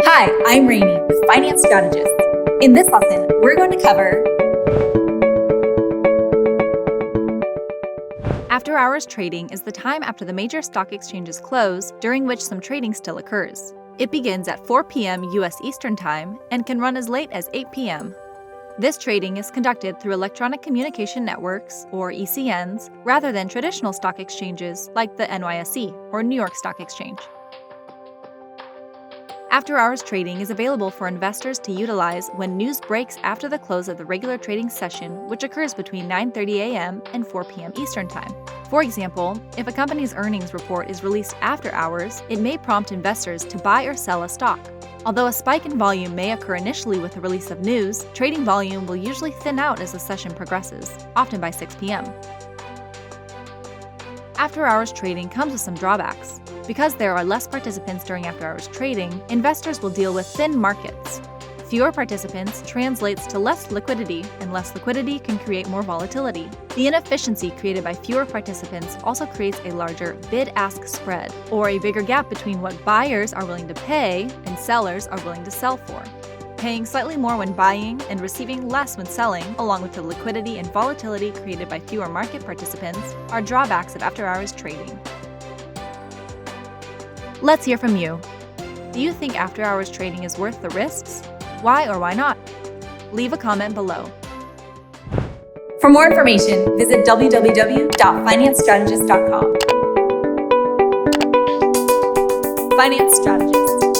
Hi, I'm Rainey with Finance Strategists. In this lesson, we're going to cover After-hours trading is the time after the major stock exchanges close, during which some trading still occurs. It begins at 4 p.m. U.S. Eastern Time and can run as late as 8 p.m. This trading is conducted through electronic communication networks, or ECNs, rather than traditional stock exchanges like the NYSE or New York Stock Exchange. After-hours trading is available for investors to utilize when news breaks after the close of the regular trading session, which occurs between 9:30 a.m. and 4 p.m. Eastern Time. For example, if a company's earnings report is released after hours, it may prompt investors to buy or sell a stock. Although a spike in volume may occur initially with the release of news, trading volume will usually thin out as the session progresses, often by 6 p.m. After-hours trading comes with some drawbacks. Because there are less participants during after-hours trading, investors will deal with thin markets. Fewer participants translates to less liquidity, and less liquidity can create more volatility. The inefficiency created by fewer participants also creates a larger bid-ask spread, or a bigger gap between what buyers are willing to pay and sellers are willing to sell for. Paying slightly more when buying and receiving less when selling, along with the liquidity and volatility created by fewer market participants, are drawbacks of after-hours trading. Let's hear from you. Do you think after-hours trading is worth the risks? Why or why not? Leave a comment below. For more information, visit www.financestrategist.com. Finance Strategists.